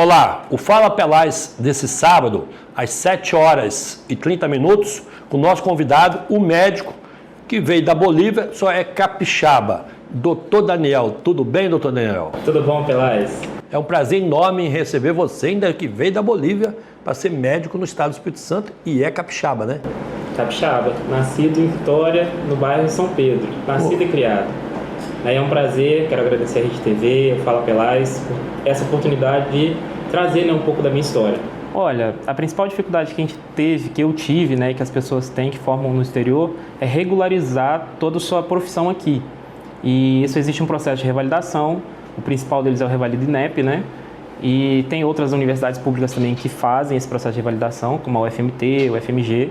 Olá, o Fala Pelais desse sábado, às 7h30, com o nosso convidado, o médico que veio da Bolívia, só é capixaba, Dr. Daniel. Tudo bem, Dr. Daniel? Tudo bom, Pelais? É um prazer enorme em receber você, ainda que veio da Bolívia, para ser médico no estado do Espírito Santo e é capixaba, né? Capixaba, nascido em Vitória, no bairro São Pedro, nascido e criado. É um prazer, quero agradecer a Rede TV, o Fala Pelais, por essa oportunidade de trazer um pouco da minha história. Olha, a principal dificuldade que a gente teve, que eu tive, e que as pessoas têm que formam no exterior, é regularizar toda a sua profissão aqui. E isso existe um processo de revalidação, o principal deles é o Revalida INEP, E tem outras universidades públicas também que fazem esse processo de revalidação, como a UFMT, o UFMG.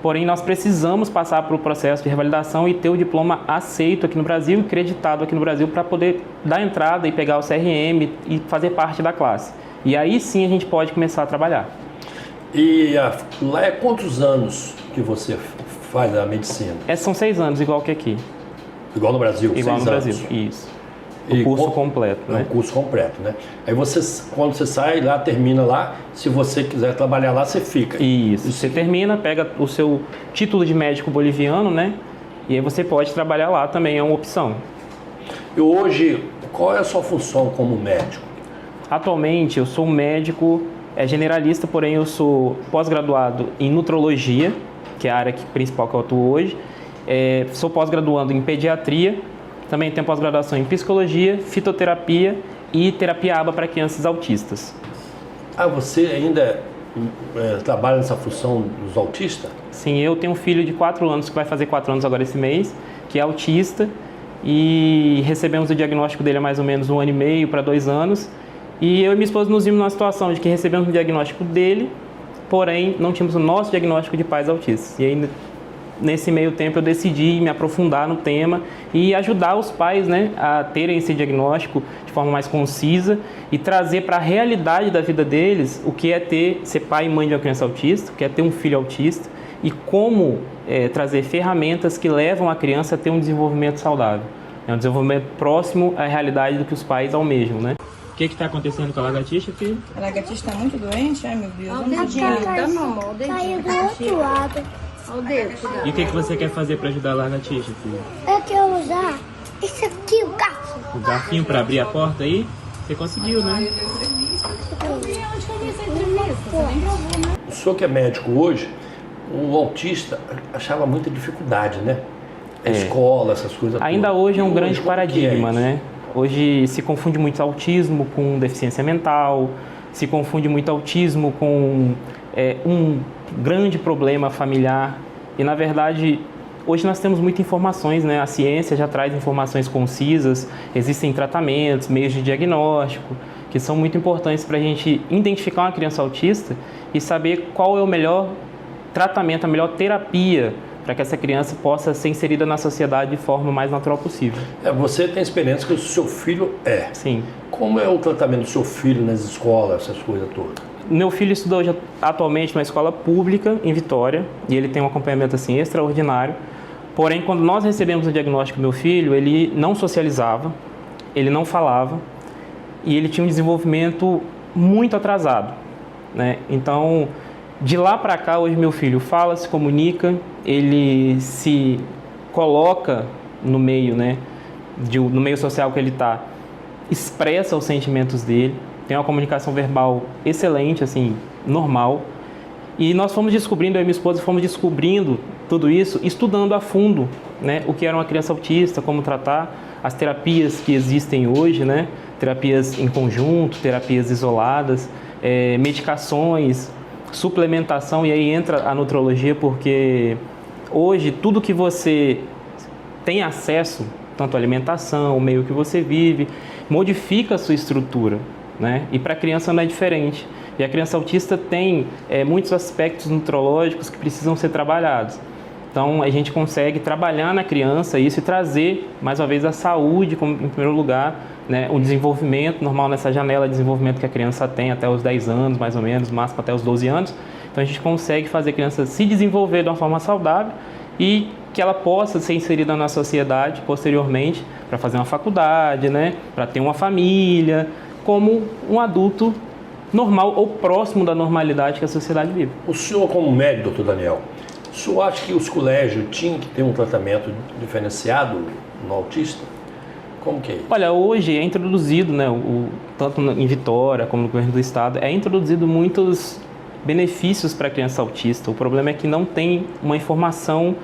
Porém, nós precisamos passar por um processo de revalidação e ter o diploma aceito aqui no Brasil e creditado aqui no Brasil para poder dar entrada e pegar o CRM e fazer parte da classe. E aí sim a gente pode começar a trabalhar. E lá é quantos anos que você faz a medicina? São 6 anos, igual que aqui. Igual no Brasil? Igual no 6 anos. Brasil, isso. O curso completo, O curso completo, Aí quando você sai lá, termina lá, se você quiser trabalhar lá, você fica. Isso, você termina, pega o seu título de médico boliviano, E aí você pode trabalhar lá também, é uma opção. E hoje, qual é a sua função como médico? Atualmente, eu sou um médico generalista, porém eu sou pós-graduado em nutrologia, que é a área principal que eu atuo hoje. Sou pós-graduando em pediatria. Também tenho pós-graduação em psicologia, fitoterapia e terapia ABA para crianças autistas. Você ainda trabalha nessa função dos autistas? Sim, eu tenho um filho de 4 anos, que vai fazer 4 anos agora esse mês, que é autista. E recebemos o diagnóstico dele há mais ou menos 1 ano e meio para 2 anos. E eu e minha esposa nos vimos numa situação de que recebemos o diagnóstico dele, porém não tínhamos o nosso diagnóstico de pais autistas. E aí, nesse meio tempo, eu decidi me aprofundar no tema e ajudar os pais a terem esse diagnóstico de forma mais concisa e trazer para a realidade da vida deles o que é ser pai e mãe de uma criança autista, o que é ter um filho autista e como trazer ferramentas que levam a criança a ter um desenvolvimento saudável, um desenvolvimento próximo à realidade do que os pais almejam, O que está acontecendo com a lagartixa, filho? A lagartixa está muito doente, ai meu Deus. Olha o dedinho, tá normal, o dedinho. Saiu do outro lado. Olha o dedo, cuidado. E o que você quer fazer para ajudar a lagartixa, filho? Eu quero usar esse aqui, o garfo. O garfinho para abrir a porta aí? Você conseguiu, O senhor que é médico hoje, o autista achava muita dificuldade, A escola, essas coisas. Ainda todas. hoje é um E grande como paradigma, que é isso? Hoje se confunde muito autismo com deficiência mental, se confunde muito autismo com um grande problema familiar. E, na verdade, hoje nós temos muitas informações, A ciência já traz informações concisas, existem tratamentos, meios de diagnóstico, que são muito importantes para a gente identificar uma criança autista e saber qual é o melhor tratamento, a melhor terapia para que essa criança possa ser inserida na sociedade de forma mais natural possível. Você tem experiência que o seu filho é. Sim. Como é o tratamento do seu filho nas escolas, essas coisas todas? Meu filho estudou atualmente numa escola pública em Vitória e ele tem um acompanhamento extraordinário. Porém, quando nós recebemos o diagnóstico do meu filho, ele não socializava, ele não falava e ele tinha um desenvolvimento muito atrasado, Então, de lá para cá, hoje meu filho fala, se comunica, ele se coloca no meio, no meio social que ele está, expressa os sentimentos dele, tem uma comunicação verbal excelente, normal. E nós fomos descobrindo, eu e minha esposa fomos descobrindo tudo isso, estudando a fundo, o que era uma criança autista, como tratar, as terapias que existem hoje, terapias em conjunto, terapias isoladas, medicações, suplementação, e aí entra a nutrologia, porque hoje tudo que você tem acesso, tanto a alimentação, o meio que você vive, modifica a sua estrutura, E para a criança não é diferente. E a criança autista tem muitos aspectos nutrológicos que precisam ser trabalhados. Então a gente consegue trabalhar na criança isso e trazer, mais uma vez, a saúde como em primeiro lugar, o desenvolvimento normal nessa janela de desenvolvimento que a criança tem até os 10 anos, mais ou menos, máximo até os 12 anos. Então a gente consegue fazer a criança se desenvolver de uma forma saudável e que ela possa ser inserida na sociedade posteriormente para fazer uma faculdade, para ter uma família, como um adulto normal ou próximo da normalidade que a sociedade vive. O senhor, como médico, doutor Daniel, o senhor acha que os colégios tinham que ter um tratamento diferenciado no autista? Como que é isso? Olha, hoje é introduzido, né, tanto em Vitória como no governo do estado, é introduzido muitos benefícios para a criança autista. O problema é que não tem uma informação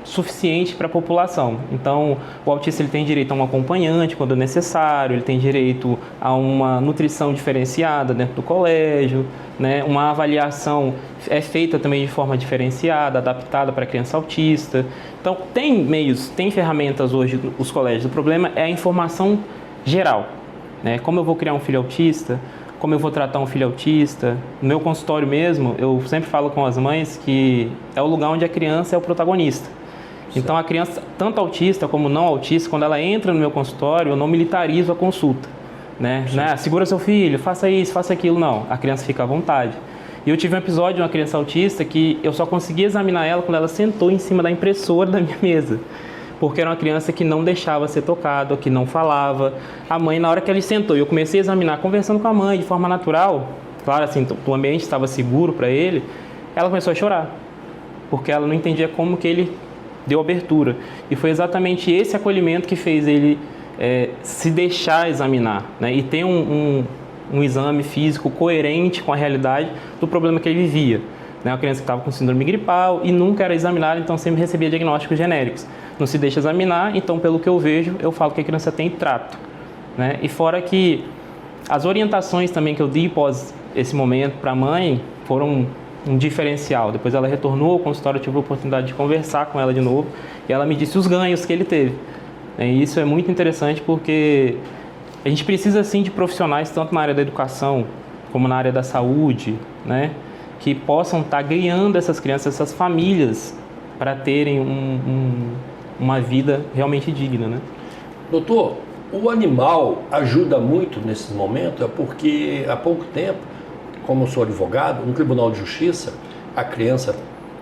suficiente para a população. Então, o autista ele tem direito a um acompanhante quando necessário, ele tem direito a uma nutrição diferenciada dentro do colégio, né? Uma avaliação é feita também de forma diferenciada, adaptada para a criança autista. Então, tem meios, tem ferramentas hoje os colégios. O problema é a informação geral, né? Como eu vou criar um filho autista, como eu vou tratar um filho autista. No meu consultório mesmo, eu sempre falo com as mães que é o lugar onde a criança é o protagonista. Então, a criança, tanto autista como não autista, quando ela entra no meu consultório, eu não militarizo a consulta, né? Segura seu filho, faça isso, faça aquilo, não. A criança fica à vontade. E eu tive um episódio de uma criança autista que eu só consegui examinar ela quando ela sentou em cima da impressora da minha mesa. Porque era uma criança que não deixava ser tocada, que não falava. A mãe, na hora que ele sentou, eu comecei a examinar, conversando com a mãe de forma natural, claro, assim, o ambiente estava seguro para ele, ela começou a chorar. Porque ela não entendia como que ele deu abertura. E foi exatamente esse acolhimento que fez ele se deixar examinar, né? E ter um exame físico coerente com a realidade do problema que ele vivia. Uma criança que estava com síndrome gripal e nunca era examinada, então sempre recebia diagnósticos genéricos. Não se deixa examinar, então pelo que eu vejo, eu falo que a criança tem trato, né? E fora que as orientações também que eu dei pós esse momento para a mãe foram um diferencial. Depois ela retornou ao consultório, eu tive a oportunidade de conversar com ela de novo e ela me disse os ganhos que ele teve. E isso é muito interessante porque a gente precisa sim de profissionais tanto na área da educação como na área da saúde, né, que possam estar guiando essas crianças, essas famílias para terem uma vida realmente digna, né? Doutor, o animal ajuda muito nesses momentos, é porque há pouco tempo, como eu sou advogado, no Tribunal de Justiça, a criança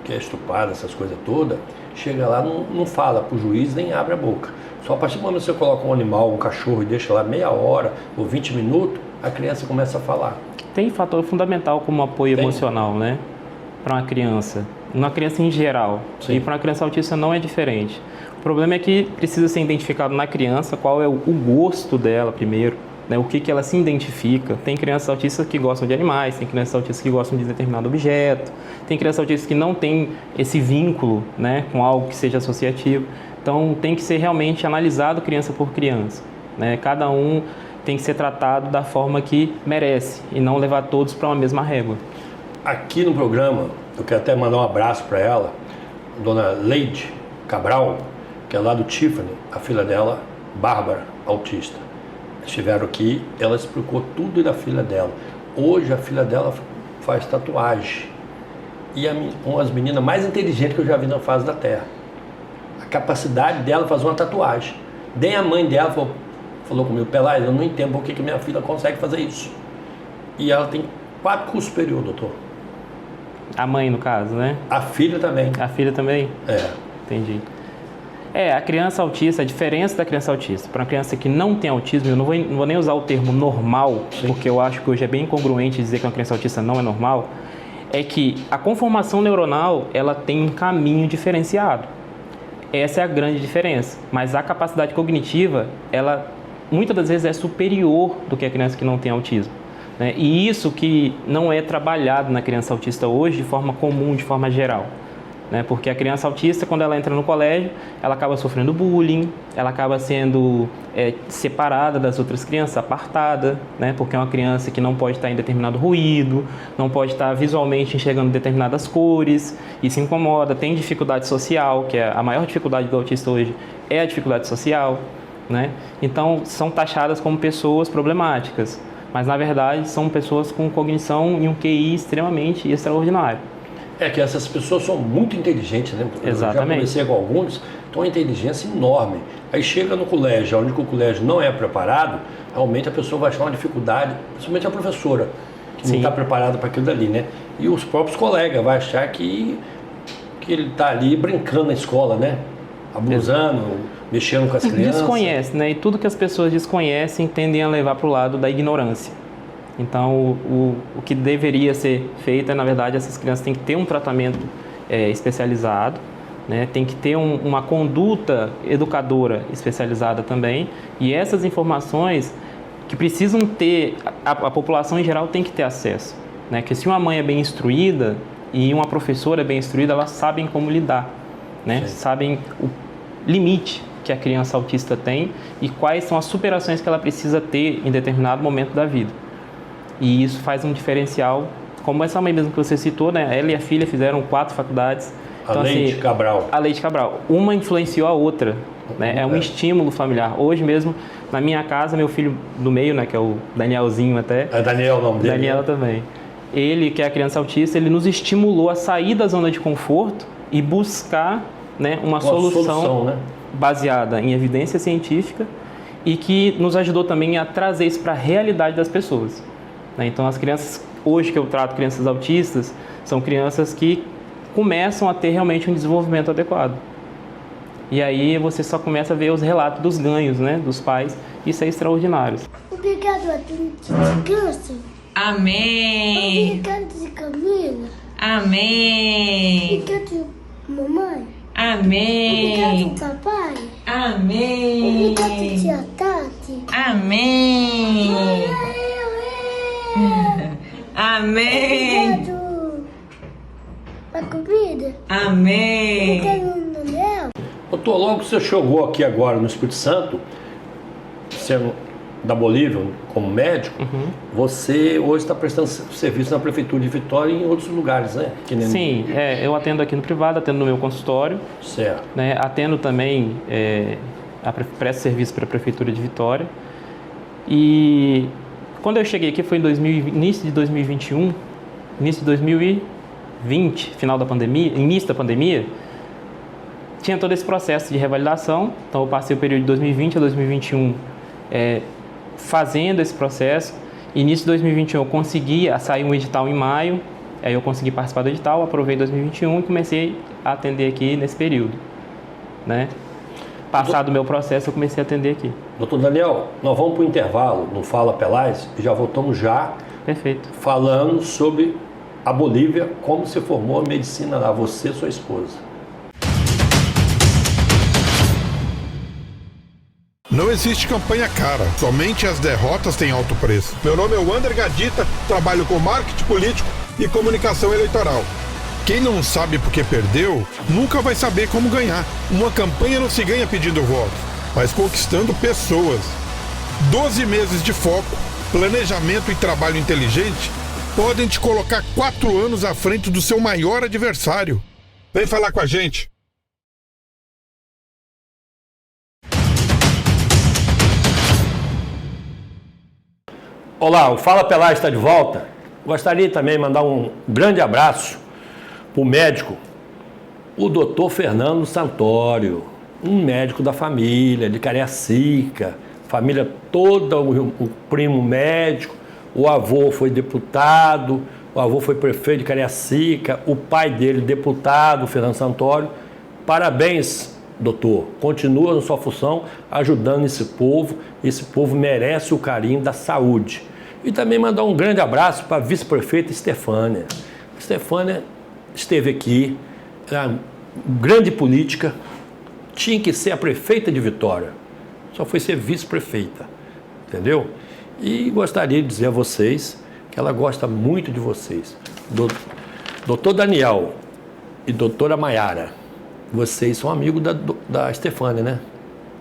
que é estuprada, essas coisas todas, chega lá, não fala para o juiz, nem abre a boca. Só a partir do momento que você coloca um animal, um cachorro, e deixa lá meia hora ou 20 minutos, a criança começa a falar. Tem fator fundamental como apoio emocional, né? Para uma criança em geral. Sim. E para uma criança autista não é diferente. O problema é que precisa ser identificado na criança qual é o gosto dela primeiro, né? O que ela se identifica. Tem crianças autistas que gostam de animais, tem crianças autistas que gostam de determinado objeto, tem crianças autistas que não têm esse vínculo, né, com algo que seja associativo. Então tem que ser realmente analisado criança por criança, né? Cada um tem que ser tratado da forma que merece e não levar todos para uma mesma régua. Aqui no programa, eu quero até mandar um abraço para ela, dona Leide Cabral, que é lá do Tiffany, a filha dela, Bárbara, autista. Estiveram aqui, ela explicou tudo da filha dela. Hoje a filha dela faz tatuagem. E uma das meninas mais inteligentes que eu já vi na face da Terra. A capacidade dela fazer uma tatuagem. Daí a mãe dela falou comigo, Pelaz, eu não entendo por que minha filha consegue fazer isso. E ela tem 4 cursos superiores, doutor. A mãe, no caso, né? A filha também. A filha também? É. Entendi. A criança autista, a diferença da criança autista para uma criança que não tem autismo, eu não vou nem usar o termo normal, sim, porque eu acho que hoje é bem incongruente dizer que uma criança autista não é normal, é que a conformação neuronal, ela tem um caminho diferenciado. Essa é a grande diferença. Mas a capacidade cognitiva, ela muitas das vezes é superior do que a criança que não tem autismo, né? E isso que não é trabalhado na criança autista hoje de forma comum, de forma geral, né? Porque a criança autista, quando ela entra no colégio, ela acaba sofrendo bullying, ela acaba sendo separada das outras crianças, apartada, né? Porque é uma criança que não pode estar em determinado ruído, não pode estar visualmente enxergando determinadas cores, e se incomoda, tem dificuldade social, que é a maior dificuldade do autista hoje, é a dificuldade social, né? Então, são taxadas como pessoas problemáticas, mas na verdade são pessoas com cognição e um QI extremamente extraordinário. É que essas pessoas são muito inteligentes, né? Exatamente. Eu já conversei com alguns, tem uma inteligência enorme. Aí chega no colégio, onde o colégio não é preparado, realmente a pessoa vai achar uma dificuldade, principalmente a professora, que não está preparada para aquilo dali, né? E os próprios colegas vão achar que ele está ali brincando na escola, né? Abusando, mexendo com as crianças. Desconhece, né? E tudo que as pessoas desconhecem tendem a levar para o lado da ignorância. Então, o que deveria ser feito é, na verdade, essas crianças têm que ter um tratamento especializado, né? Tem que ter uma conduta educadora especializada também, e essas informações que precisam ter, a população em geral tem que ter acesso, né? Que se uma mãe é bem instruída e uma professora é bem instruída, elas sabem como lidar, né? Sabem o limite que a criança autista tem e quais são as superações que ela precisa ter em determinado momento da vida. E isso faz um diferencial, como essa mãe mesmo que você citou, né? Ela e a filha fizeram 4 faculdades. Então, a Leite assim, Cabral. A Leite Cabral. Uma influenciou a outra, né? É um estímulo familiar. Hoje mesmo, na minha casa, meu filho do meio, né? Que é o Danielzinho até. É Daniel o nome dele? Daniel também. Ele, que é a criança autista, ele nos estimulou a sair da zona de conforto e buscar, né, uma solução, né? Baseada em evidência científica e que nos ajudou também a trazer isso para a realidade das pessoas, né? Então, as crianças, hoje que eu trato crianças autistas, são crianças que começam a ter realmente um desenvolvimento adequado. E aí você só começa a ver os relatos dos ganhos, né, dos pais. Isso é extraordinário. Obrigado a de criança. Amém. Obrigado de Camila. Amém. Obrigado de mamãe. Amém. Obrigado papai. Amém. Obrigado tia Tati. Amém. Amém. Obrigado a comida. Amém. Obrigado Daniel. Doutor, logo que você chegou aqui agora no Espírito Santo, sendo da Bolívia como médico, você hoje está prestando serviço na Prefeitura de Vitória e em outros lugares, né? Que nem Sim, eu atendo aqui no privado, atendo no meu consultório. Certo. Né? Atendo também, presto serviço para a Prefeitura de Vitória. E quando eu cheguei aqui foi em início de 2021, início de 2020, final da pandemia, início da pandemia, tinha todo esse processo de revalidação. Então eu passei o período de 2020 a 2021 fazendo esse processo. Início de 2021 eu consegui sair um edital em maio, aí eu consegui participar do edital, aprovei 2021 e comecei a atender aqui nesse período, né? Passado o meu processo, eu comecei a atender aqui. Doutor Daniel, nós vamos para o intervalo no Fala Pelais e já voltamos já. Perfeito. Falando sobre a Bolívia, como você formou a medicina lá, você e sua esposa. Não existe campanha cara, somente as derrotas têm alto preço. Meu nome é Wander Gadita, trabalho com marketing político e comunicação eleitoral. Quem não sabe por que perdeu, nunca vai saber como ganhar. Uma campanha não se ganha pedindo voto, mas conquistando pessoas. 12 meses de foco, planejamento e trabalho inteligente podem te colocar 4 anos à frente do seu maior adversário. Vem falar com a gente. Olá, o Fala Pelais está de volta. Gostaria também de mandar um grande abraço para o médico, o doutor Fernando Santório, um médico da família, de Cariacica, família toda, o primo médico, o avô foi deputado, o avô foi prefeito de Cariacica, o pai dele deputado, Fernando Santório. Parabéns, doutor, continua na sua função ajudando esse povo merece o carinho da saúde. E também mandar um grande abraço para a vice-prefeita Estefânia. A Estefânia esteve aqui, era grande política, tinha que ser a prefeita de Vitória, só foi ser vice-prefeita, entendeu? E gostaria de dizer a vocês que ela gosta muito de vocês. Doutor Daniel e doutora Maiara, vocês são amigos da Estefânia, né?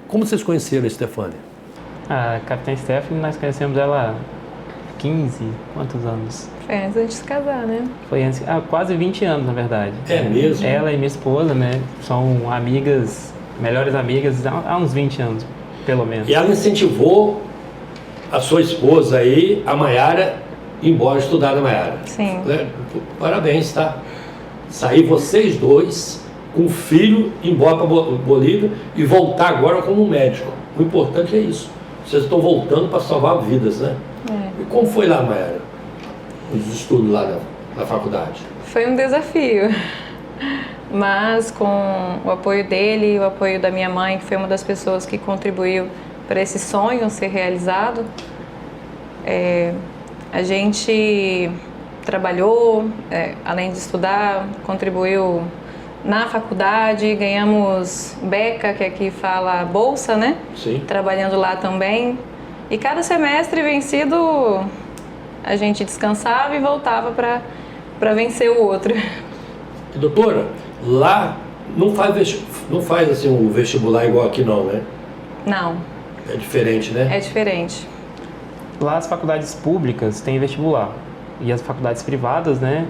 Como vocês conheceram a Estefânia? A Capitã Stephanie, nós conhecemos ela há 15, quantos anos? Foi antes de se casar, né? Foi antes, quase 20 anos, na verdade. É mesmo? Ela e minha esposa, né, são amigas, melhores amigas há uns 20 anos, pelo menos. E ela incentivou a sua esposa aí, a Maiara, ir embora estudar na Maiara. Sim. Parabéns, tá? Sair vocês dois com o filho, ir embora para Bolívia e voltar agora como médico. O importante é isso. Vocês estão voltando para salvar vidas, né? E como foi lá, Maiara? Os estudos lá na faculdade? Foi um desafio, mas com o apoio dele e o apoio da minha mãe, que foi uma das pessoas que contribuiu para esse sonho ser realizado, A gente trabalhou, além de estudar, contribuiu na faculdade, ganhamos beca, que aqui fala bolsa, né? Sim. Trabalhando lá também. E cada semestre vencido, a gente descansava e voltava para vencer o outro. E, doutora, lá não faz assim o vestibular igual aqui não, né? Não, É diferente, né? é diferente. Lá as faculdades públicas têm vestibular e as faculdades privadas, né,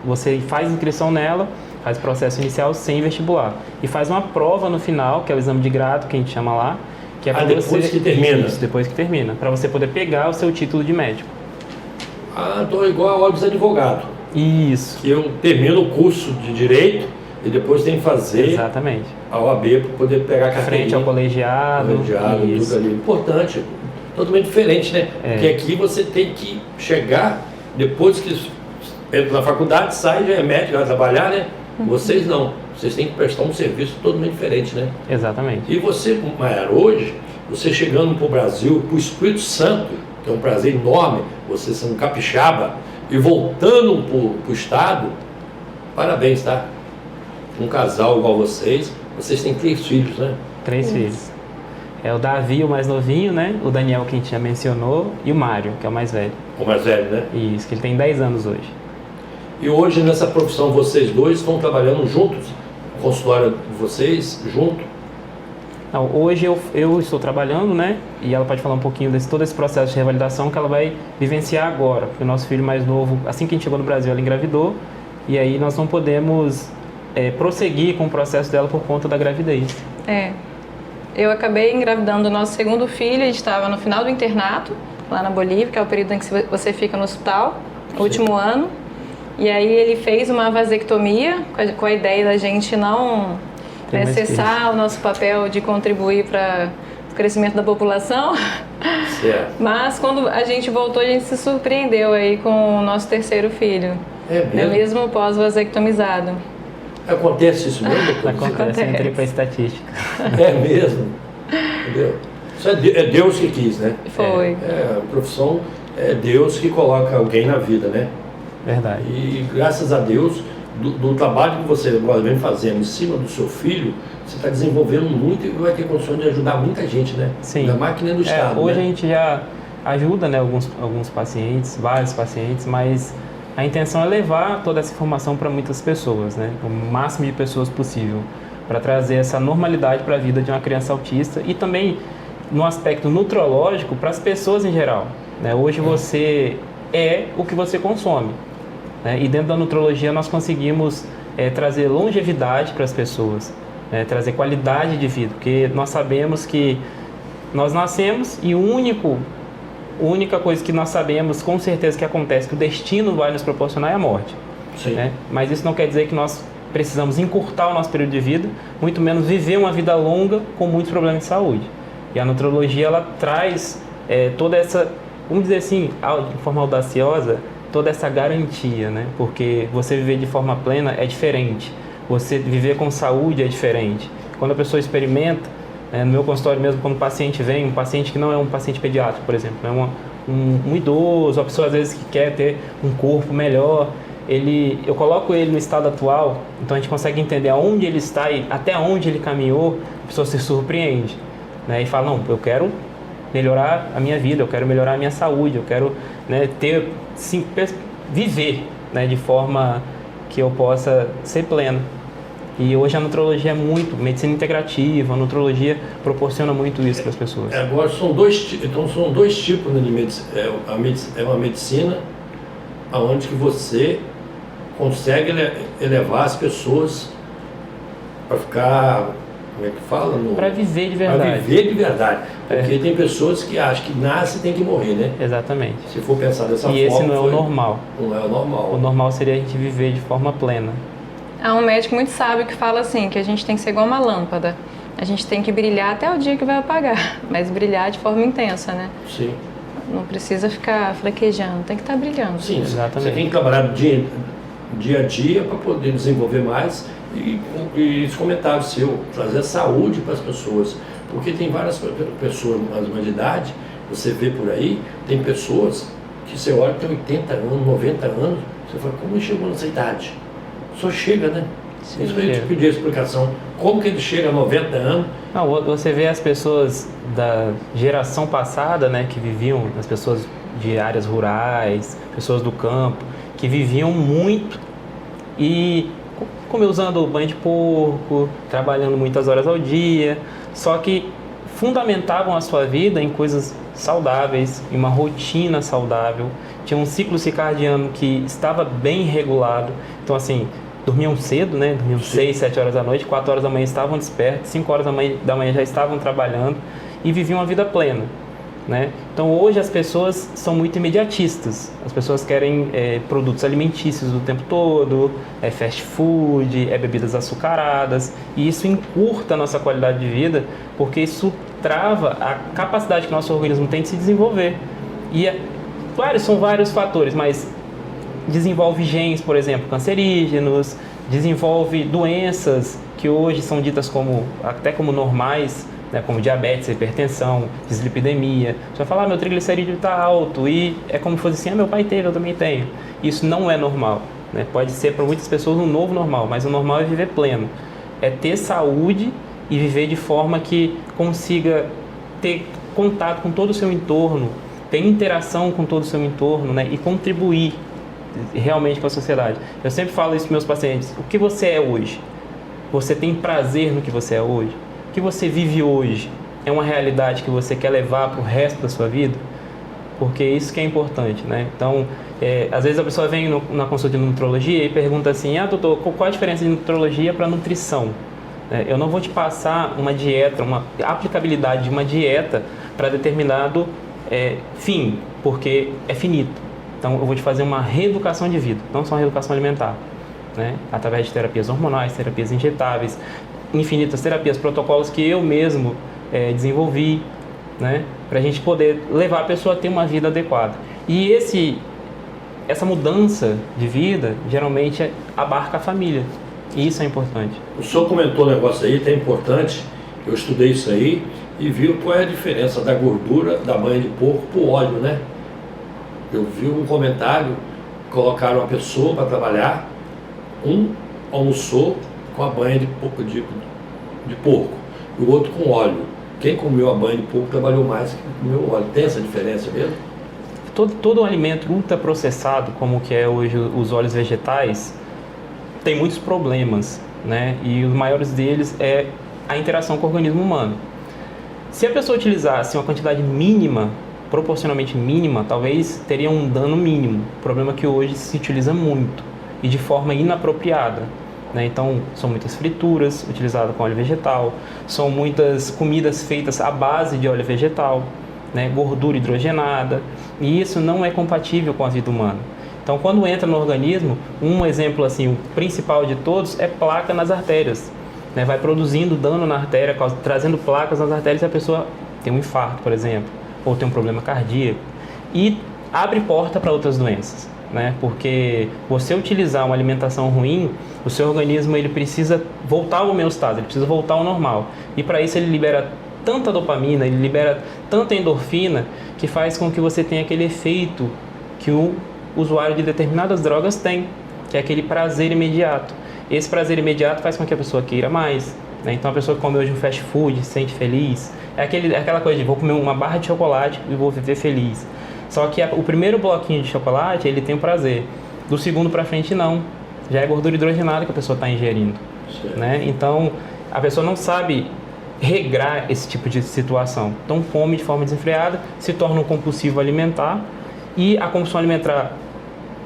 você faz inscrição nela, faz processo inicial sem vestibular e faz uma prova no final, que é o exame de grado, que a gente chama lá, que é para depois que termina. Isso, depois que termina, para você poder pegar o seu título de médico. Ah, então é igual ao dos advogados. Isso. Que eu termino o curso de Direito e depois tenho que fazer Exatamente. a OAB para poder pegar a carteirinha. Frente ao colegiado. Isso. Tudo ali. Importante, totalmente diferente, né? Porque aqui você tem que chegar, depois que entra na faculdade, sai, já é médico, vai trabalhar, né? Vocês não. Vocês têm que prestar um serviço totalmente diferente, né? Exatamente. E você, Maiara, hoje, você chegando para o Brasil, para o Espírito Santo, que é um prazer enorme, você sendo capixaba, e voltando para o estado, parabéns, tá? Um casal igual vocês têm 3 filhos, né? 3 filhos. É o Davi, o mais novinho, né? O Daniel, que a gente já mencionou, e o Mário, que é o mais velho. O mais velho, né? Isso, que ele tem 10 anos hoje. E hoje, nessa profissão, vocês dois estão trabalhando juntos? O consultório de vocês, junto? Não, hoje eu estou trabalhando, né? E ela pode falar um pouquinho desse todo esse processo de revalidação que ela vai vivenciar agora. Porque o nosso filho mais novo, assim que a gente chegou no Brasil, ela engravidou. E aí nós não podemos prosseguir com o processo dela por conta da gravidez. Eu acabei engravidando o nosso segundo filho, a gente estava no final do internato, lá na Bolívia, que é o período em que você fica no hospital, último ano. E aí ele fez uma vasectomia, com a ideia da gente não cessar o nosso papel de contribuir para o crescimento da população. Certo. Mas quando a gente voltou, a gente se surpreendeu aí com o nosso terceiro filho. É mesmo? Mesmo pós-vasectomizado. Acontece isso mesmo? Acontece, eu entrei para estatística. É mesmo? Entendeu? Isso é Deus que quis, né? Foi. A profissão é Deus que coloca alguém na vida, né? Verdade. E graças a Deus, do trabalho que você agora vem fazendo em cima do seu filho, você está desenvolvendo muito e vai ter condições de ajudar muita gente, né? Sim. Da máquina do Estado, hoje né? a gente já ajuda, né, alguns pacientes, vários pacientes, mas a intenção é levar toda essa informação para muitas pessoas, né? O máximo de pessoas possível, para trazer essa normalidade para a vida de uma criança autista e também no aspecto nutrológico para as pessoas em geral, né? Hoje você é o que você consome, né? E dentro da nutrologia nós conseguimos trazer longevidade para as pessoas, né? Trazer qualidade de vida, porque nós sabemos que nós nascemos e a única coisa que nós sabemos com certeza que acontece, que o destino vai nos proporcionar é a morte. Sim. Né? Mas isso não quer dizer que nós precisamos encurtar o nosso período de vida, muito menos viver uma vida longa com muitos problemas de saúde. E a nutrologia, ela traz toda essa, vamos dizer assim, de forma audaciosa, toda essa garantia, né? Porque você viver de forma plena é diferente, você viver com saúde é diferente. Quando a pessoa experimenta, no meu consultório mesmo, quando o paciente vem, um paciente que não é um paciente pediátrico, por exemplo, é um idoso, a pessoa às vezes que quer ter um corpo melhor, eu coloco ele no estado atual, então a gente consegue entender aonde ele está e até onde ele caminhou, a pessoa se surpreende, né? E fala, não, eu quero melhorar a minha vida, eu quero melhorar a minha saúde, eu quero, né, viver, né, de forma que eu possa ser pleno. E hoje a nutrologia é muito, medicina integrativa, a nutrologia proporciona muito isso para as pessoas. Agora são dois tipos, né, de medicina. É uma medicina onde que você consegue elevar as pessoas para ficar, como é que fala? Para viver de verdade. Para viver de verdade. Porque tem pessoas que acham que nasce e tem que morrer, né? Exatamente. Se for pensar dessa forma... E esse não é o normal. Não é o normal. O normal seria a gente viver de forma plena. Há um médico muito sábio que fala assim, que a gente tem que ser igual uma lâmpada. A gente tem que brilhar até o dia que vai apagar, mas brilhar de forma intensa, né? Sim. Não precisa ficar fraquejando, tem que estar brilhando. Sim, exatamente. Você tem que trabalhar dia a dia para poder desenvolver mais e esse comentário seu, trazer saúde para as pessoas. Porque tem várias pessoas mais de idade, você vê por aí, tem pessoas que você olha, tem 80 anos, 90 anos, você fala, como ele chegou nessa idade? Só chega, né? Sim, Isso que eu te pedi a explicação. Como que ele chega a 90 anos? Não, você vê as pessoas da geração passada, né, que viviam, as pessoas de áreas rurais, pessoas do campo, que viviam muito e como usando banho de porco, trabalhando muitas horas ao dia, só que fundamentavam a sua vida em coisas saudáveis, em uma rotina saudável, tinha um ciclo circadiano que estava bem regulado, então assim, dormiam cedo, né? Dormiam 6, 7 horas da noite, 4 horas da manhã estavam despertos, 5 horas da manhã já estavam trabalhando e viviam uma vida plena, né? Então hoje as pessoas são muito imediatistas, as pessoas querem produtos alimentícios o tempo todo, fast food, bebidas açucaradas, e isso encurta a nossa qualidade de vida, porque isso trava a capacidade que nosso organismo tem de se desenvolver. E claro, são vários fatores, mas desenvolve genes, por exemplo, cancerígenos, desenvolve doenças que hoje são ditas até como normais, né, como diabetes, hipertensão, dislipidemia. Você vai falar, meu triglicerídeo está alto, e é como se fosse assim, meu pai teve, eu também tenho. Isso não é normal, né? Pode ser para muitas pessoas um novo normal, mas o normal é viver pleno. É ter saúde e viver de forma que consiga ter contato com todo o seu entorno, ter interação com todo o seu entorno, né, e contribuir realmente com a sociedade. Eu sempre falo isso para meus pacientes, o que você é hoje? Você tem prazer no que você é hoje? O que você vive hoje é uma realidade que você quer levar para o resto da sua vida? Porque isso que é importante, né? Então, às vezes a pessoa vem na consulta de nutrologia e pergunta assim, doutor, qual a diferença de nutrologia para nutrição? Eu não vou te passar uma dieta, uma aplicabilidade de uma dieta para determinado fim, porque é finito. Então, eu vou te fazer uma reeducação de vida, não só uma reeducação alimentar, né? Através de terapias hormonais, terapias injetáveis, infinitas terapias, protocolos que eu mesmo desenvolvi, né? Para a gente poder levar a pessoa a ter uma vida adequada. E essa mudança de vida, geralmente, abarca a família. E isso é importante. O senhor comentou um negócio aí, que é importante, eu estudei isso aí e vi qual é a diferença da gordura da banha de porco para o óleo, né? Eu vi um comentário, colocaram uma pessoa para trabalhar, almoçou com a banha de porco e o outro com óleo. Quem comeu a banha de porco trabalhou mais que comeu óleo. Tem essa diferença mesmo? Todo um alimento ultraprocessado, como que é hoje os óleos vegetais, tem muitos problemas, né? E os maiores deles é a interação com o organismo humano. Se a pessoa utilizasse uma quantidade mínima, proporcionalmente mínima, talvez teria um dano mínimo. O problema é que hoje se utiliza muito e de forma inapropriada, né? Então, são muitas frituras utilizadas com óleo vegetal, são muitas comidas feitas à base de óleo vegetal, né? Gordura hidrogenada, e isso não é compatível com a vida humana. Então, quando entra no organismo, um exemplo assim, o principal de todos é placa nas artérias, né? Vai produzindo dano na artéria, trazendo placas nas artérias e a pessoa tem um infarto, por exemplo, ou tem um problema cardíaco, e abre porta para outras doenças, né? Porque você utilizar uma alimentação ruim, o seu organismo ele precisa voltar ao homeostase, ele precisa voltar ao normal, e para isso ele libera tanta dopamina, ele libera tanta endorfina, que faz com que você tenha aquele efeito que o usuário de determinadas drogas tem, que é aquele prazer imediato. Esse prazer imediato faz com que a pessoa queira mais, né? Então a pessoa que come hoje um fast food se sente feliz, é aquela coisa de vou comer uma barra de chocolate e vou viver feliz. Só que o primeiro bloquinho de chocolate, ele tem o prazer. Do segundo para frente, não. Já é gordura hidrogenada que a pessoa está ingerindo, né? Então, a pessoa não sabe regrar esse tipo de situação. Então, come de forma desenfreada, se torna um compulsivo alimentar, e a compulsão alimentar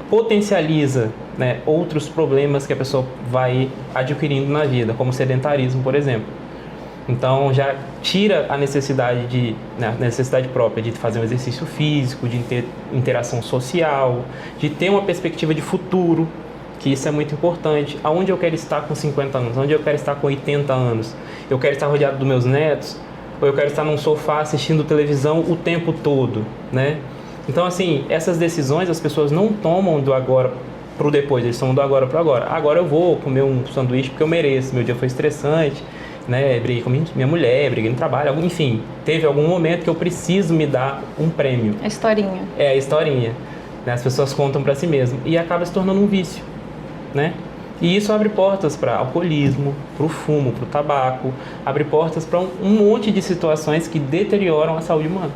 potencializa, né, outros problemas que a pessoa vai adquirindo na vida, como o sedentarismo, por exemplo. Então já tira a necessidade necessidade própria de fazer um exercício físico, de ter interação social, de ter uma perspectiva de futuro, que isso é muito importante. Aonde eu quero estar com 50 anos? Onde eu quero estar com 80 anos? Eu quero estar rodeado dos meus netos? Ou eu quero estar num sofá assistindo televisão o tempo todo, né? Então, assim, essas decisões as pessoas não tomam do agora para o depois, eles tomam do agora para o agora. Agora eu vou comer um sanduíche porque eu mereço, meu dia foi estressante. né? Briguei com minha mulher, briguei no trabalho, enfim, teve algum momento que eu preciso me dar um prêmio. A historinha. É a historinha, né? As pessoas contam para si mesmas e acaba se tornando um vício, né? E isso abre portas para alcoolismo, para o fumo, para o tabaco, abre portas para um monte de situações que deterioram a saúde humana.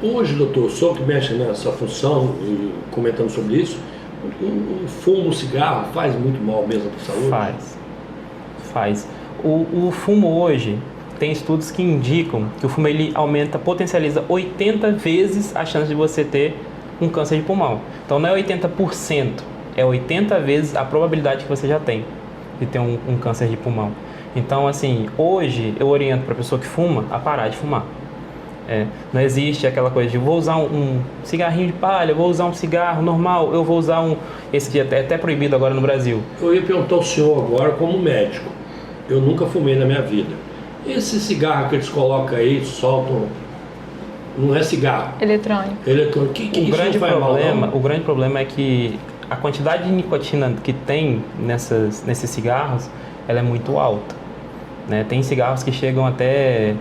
Hoje, doutor, o senhor que mexe nessa função, e comentando sobre isso, o fumo, o cigarro faz muito mal mesmo para a saúde? Faz. O fumo hoje, tem estudos que indicam que o fumo ele aumenta, potencializa 80 vezes a chance de você ter um câncer de pulmão. Então não é 80%, é 80 vezes a probabilidade que você já tem de ter um câncer de pulmão. Então, assim, hoje eu oriento para a pessoa que fuma a parar de fumar. Não existe aquela coisa de vou usar um cigarrinho de palha, vou usar um cigarro normal, eu vou usar esse dia é até proibido agora no Brasil. Eu ia perguntar ao senhor agora como médico. Eu nunca fumei na minha vida. Esse cigarro que eles colocam aí, soltam, não é cigarro? Eletrônico. Eletrônico. Que isso não faz mal, não? O grande problema é que a quantidade de nicotina que tem nesses cigarros, ela é muito alta, né? Tem cigarros que chegam até...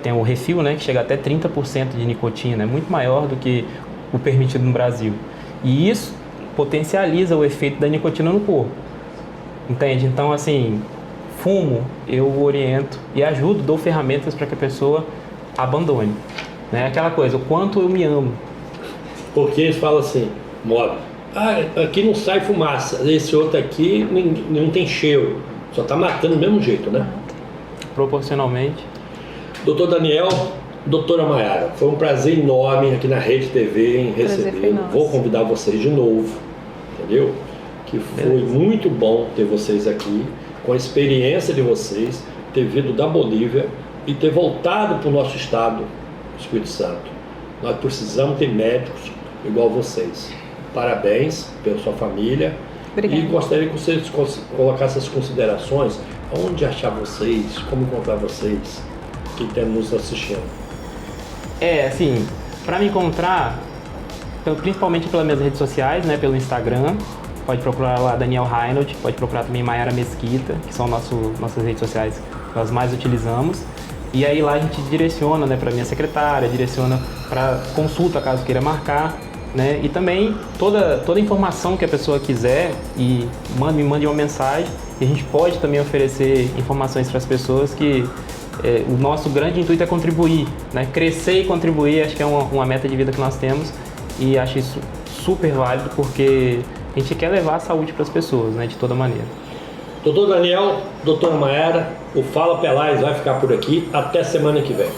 tem o refil, né, que chega até 30% de nicotina, é muito maior do que o permitido no Brasil. E isso potencializa o efeito da nicotina no corpo, entende? Então, assim, fumo, eu oriento e ajudo, dou ferramentas para que a pessoa abandone. Né? Aquela coisa, o quanto eu me amo. Porque eles falam assim, moda, aqui não sai fumaça, esse outro aqui não tem cheiro, só está matando do mesmo jeito, né? Proporcionalmente. Doutor Daniel, doutora Mayara, foi um prazer enorme aqui na Rede TV em recebê-lo. Vou convidar vocês de novo, entendeu? Que foi muito bom ter vocês aqui, com a experiência de vocês, ter vindo da Bolívia e ter voltado para o nosso estado, Espírito Santo. Nós precisamos ter médicos igual vocês. Parabéns pela sua família. Obrigada. E gostaria que vocês colocassem as considerações, onde achar vocês, como encontrar vocês que estão nos assistindo. Assim, para me encontrar, principalmente pelas minhas redes sociais, né, pelo Instagram, pode procurar lá Daniel Reinhold, pode procurar também Mayara Mesquita, que são nossas redes sociais que nós mais utilizamos. E aí lá a gente direciona, né, para minha secretária, direciona para consulta caso queira marcar, né? E também toda informação que a pessoa quiser me mande uma mensagem, e a gente pode também oferecer informações para as pessoas que o nosso grande intuito é contribuir, né? Crescer e contribuir, acho que é uma meta de vida que nós temos, e acho isso super válido porque a gente quer levar a saúde para as pessoas, né, de toda maneira. Doutor Daniel, doutora Mayara, o Fala Pelais vai ficar por aqui. Até semana que vem.